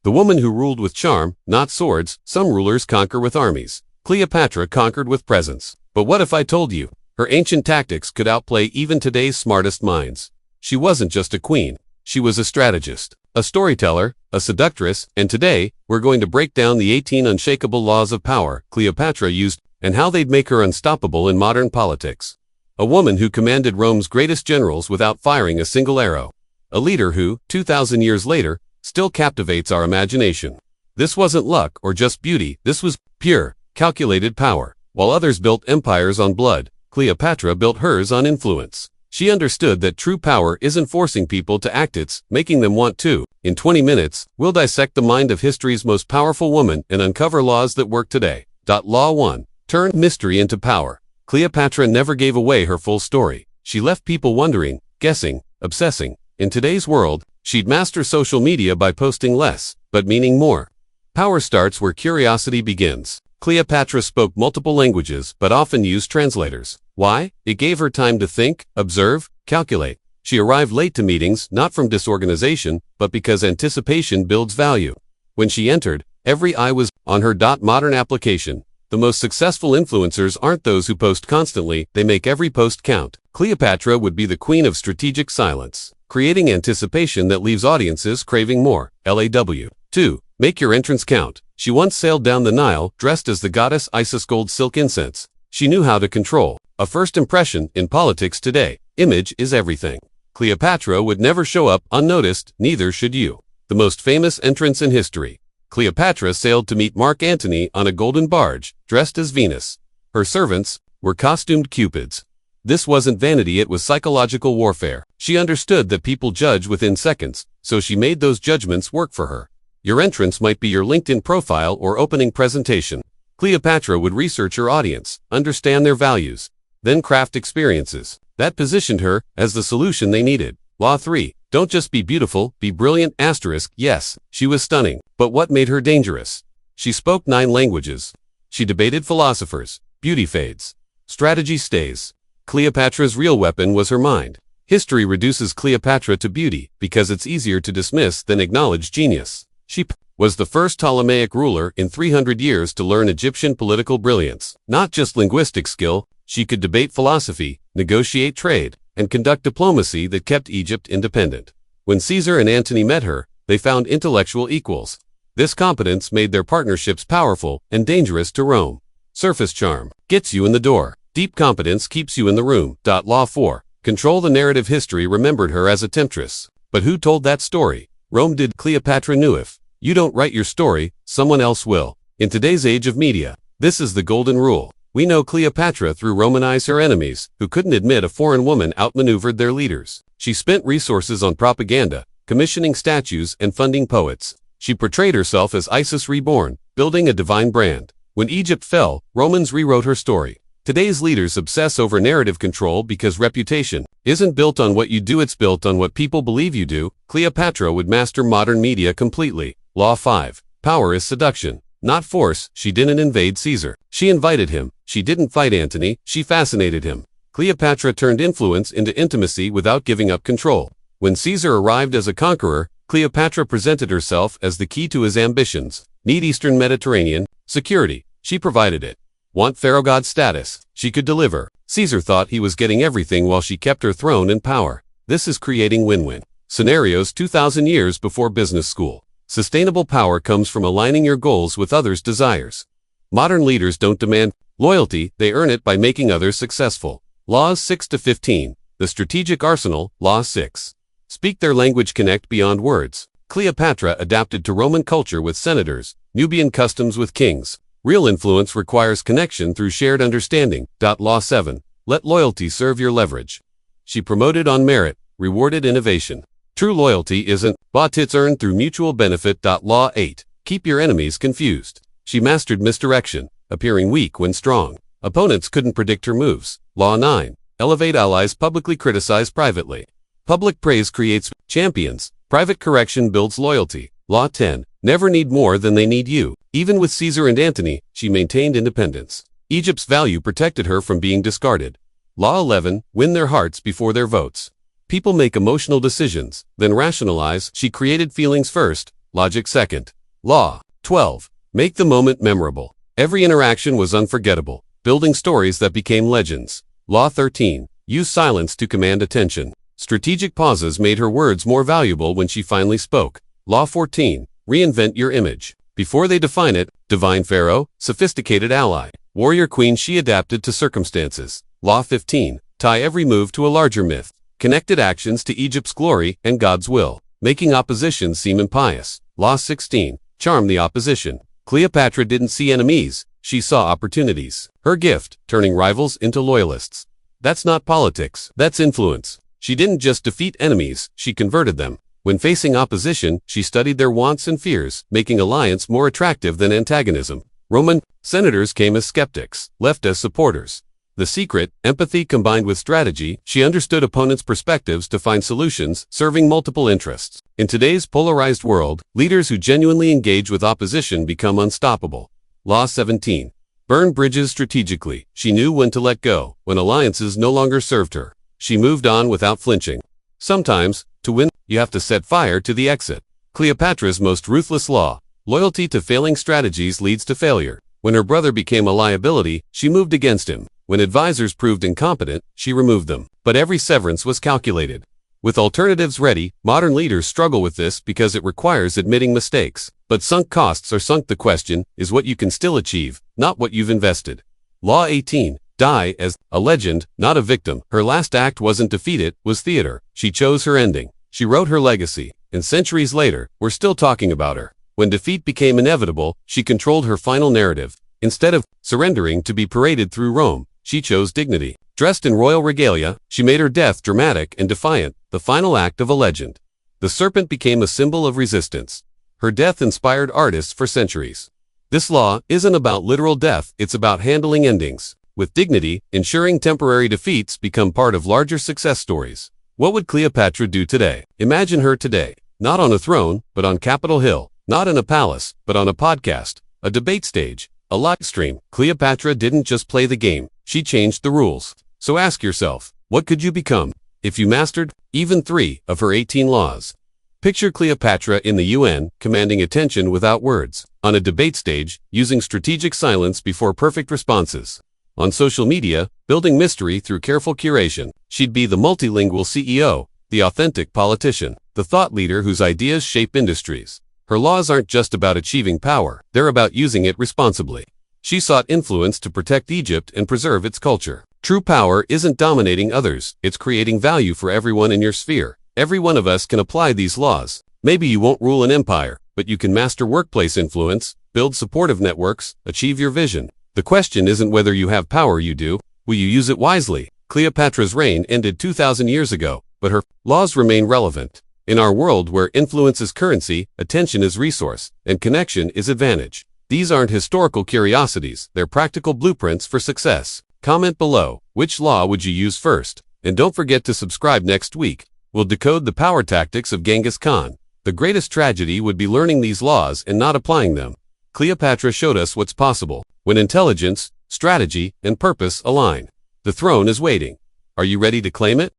The woman who ruled with charm, not swords. Some rulers conquer with armies. Cleopatra conquered with presence. But what if I told you? Her ancient tactics could outplay even today's smartest minds. She wasn't just a queen. She was a strategist, a storyteller, a seductress, and today, we're going to break down the 18 unshakable laws of power Cleopatra used and how they'd make her unstoppable in modern politics. A woman who commanded Rome's greatest generals without firing a single arrow. A leader who, 2,000 years later, still captivates our imagination. This wasn't luck or just beauty, this was pure, calculated power. While others built empires on blood, Cleopatra built hers on influence. She understood that true power isn't forcing people to act, it's making them want to. In 20 minutes, we'll dissect the mind of history's most powerful woman and uncover laws that work today. Law 1. Turn mystery into power. Cleopatra never gave away her full story. She left people wondering, guessing, obsessing. In today's world, she'd master social media by posting less, but meaning more. Power starts where curiosity begins. Cleopatra spoke multiple languages, but often used translators. Why? It gave her time to think, observe, calculate. She arrived late to meetings, not from disorganization, but because anticipation builds value. When she entered, every eye was on her. Modern application. The most successful influencers aren't those who post constantly, they make every post count. Cleopatra would be the queen of strategic silence, creating anticipation that leaves audiences craving more. LAW. 2. Make your entrance count. She once sailed down the Nile, dressed as the goddess Isis, gold silk incense. She knew how to control. A first impression in politics today. Image is everything. Cleopatra would never show up unnoticed, neither should you. The most famous entrance in history. Cleopatra sailed to meet Mark Antony on a golden barge, dressed as Venus. Her servants were costumed cupids. This wasn't vanity, it was psychological warfare. She understood that people judge within seconds, so she made those judgments work for her. Your entrance might be your LinkedIn profile or opening presentation. Cleopatra would research her audience, understand their values, then craft experiences that positioned her as the solution they needed. Law 3. Don't just be beautiful, be brilliant. Yes, she was stunning, but what made her dangerous? She spoke 9 languages. She debated philosophers. Beauty fades. Strategy stays. Cleopatra's real weapon was her mind. History reduces Cleopatra to beauty because it's easier to dismiss than acknowledge genius. She was the first Ptolemaic ruler in 300 years to learn Egyptian political brilliance. Not just linguistic skill, she could debate philosophy, negotiate trade, and conduct diplomacy that kept Egypt independent. When Caesar and Antony met her, they found intellectual equals. This competence made their partnerships powerful and dangerous to Rome. Surface charm gets you in the door. Deep competence keeps you in the room. Law 4. Control the narrative. History remembered her as a temptress. But who told that story? Rome did. Cleopatra knew if you don't write your story, someone else will. In today's age of media, this is the golden rule. We know Cleopatra through Roman eyes. Her enemies, who couldn't admit a foreign woman, outmaneuvered their leaders. She spent resources on propaganda, commissioning statues and funding poets. She portrayed herself as Isis reborn, building a divine brand. When Egypt fell, Romans rewrote her story. Today's leaders obsess over narrative control because reputation isn't built on what you do, it's built on what people believe you do. Cleopatra would master modern media completely. Law 5. Power is seduction, not force. She didn't invade Caesar. She invited him. She didn't fight Antony. She fascinated him. Cleopatra turned influence into intimacy without giving up control. When Caesar arrived as a conqueror, Cleopatra presented herself as the key to his ambitions. Need Eastern Mediterranean security. She provided it. Want pharaoh god status. She could deliver. Caesar thought he was getting everything while she kept her throne and power. This is creating win-win scenarios 2,000 years before business school. Sustainable power comes from aligning your goals with others' desires. Modern leaders don't demand loyalty, they earn it by making others successful. Laws 6 to 15. The strategic arsenal. Law 6. Speak their language, connect beyond words. Cleopatra adapted to Roman culture with senators, Nubian customs with kings. Real influence requires connection through shared understanding. Law 7. Let loyalty serve your leverage. She promoted on merit, rewarded innovation. True loyalty isn't bought, it's earned through mutual benefit. Law 8. Keep your enemies confused. She mastered misdirection, appearing weak when strong. Opponents couldn't predict her moves. Law 9. Elevate allies, publicly criticize privately. Public praise creates champions. Private correction builds loyalty. Law 10. Never need more than they need you. Even with Caesar and Antony, she maintained independence. Egypt's value protected her from being discarded. Law 11. Win their hearts before their votes. People make emotional decisions, then rationalize. She created feelings first, logic second. Law 12. Make the moment memorable. Every interaction was unforgettable, building stories that became legends. Law 13. Use silence to command attention. Strategic pauses made her words more valuable when she finally spoke. Law 14. Reinvent your image. Before they define it, divine pharaoh, sophisticated ally. Warrior queen, she adapted to circumstances. Law 15. Tie every move to a larger myth. Connected actions to Egypt's glory and God's will, making opposition seem impious. Law 16. Charm the opposition. Cleopatra didn't see enemies, she saw opportunities. Her gift, turning rivals into loyalists. That's not politics, that's influence. She didn't just defeat enemies, she converted them. When facing opposition, she studied their wants and fears, making alliance more attractive than antagonism. Roman senators came as skeptics, left as supporters. The secret, empathy combined with strategy, she understood opponents' perspectives to find solutions, serving multiple interests. In today's polarized world, leaders who genuinely engage with opposition become unstoppable. Law 17. Burn bridges strategically. She knew when to let go, when alliances no longer served her. She moved on without flinching. Sometimes, to win, you have to set fire to the exit. Cleopatra's most ruthless law. Loyalty to failing strategies leads to failure. When her brother became a liability, she moved against him. When advisors proved incompetent, she removed them. But every severance was calculated. With alternatives ready, modern leaders struggle with this because it requires admitting mistakes. But sunk costs are sunk. The question is what you can still achieve, not what you've invested. Law 18. Die as a legend, not a victim. Her last act wasn't defeat, it was theater. She chose her ending. She wrote her legacy. And centuries later, we're still talking about her. When defeat became inevitable, she controlled her final narrative. Instead of surrendering to be paraded through Rome, she chose dignity. Dressed in royal regalia, she made her death dramatic and defiant, the final act of a legend. The serpent became a symbol of resistance. Her death inspired artists for centuries. This law isn't about literal death, it's about handling endings with dignity, ensuring temporary defeats become part of larger success stories. What would Cleopatra do today? Imagine her today, not on a throne, but on Capitol Hill, not in a palace, but on a podcast, a debate stage, a live stream. Cleopatra didn't just play the game, she changed the rules. So ask yourself, what could you become if you mastered even 3 of her 18 laws? Picture Cleopatra in the UN, commanding attention without words. On a debate stage, using strategic silence before perfect responses. On social media, building mystery through careful curation. She'd be the multilingual CEO, the authentic politician, the thought leader whose ideas shape industries. Her laws aren't just about achieving power, they're about using it responsibly. She sought influence to protect Egypt and preserve its culture. True power isn't dominating others, it's creating value for everyone in your sphere. Every one of us can apply these laws. Maybe you won't rule an empire, but you can master workplace influence, build supportive networks, achieve your vision. The question isn't whether you have power, you do. Will you use it wisely? Cleopatra's reign ended 2,000 years ago, but her laws remain relevant. In our world where influence is currency, attention is resource, and connection is advantage. These aren't historical curiosities, they're practical blueprints for success. Comment below, which law would you use first? And don't forget to subscribe. Next week. We'll decode the power tactics of Genghis Khan. The greatest tragedy would be learning these laws and not applying them. Cleopatra showed us what's possible when intelligence, strategy, and purpose align. The throne is waiting. Are you ready to claim it?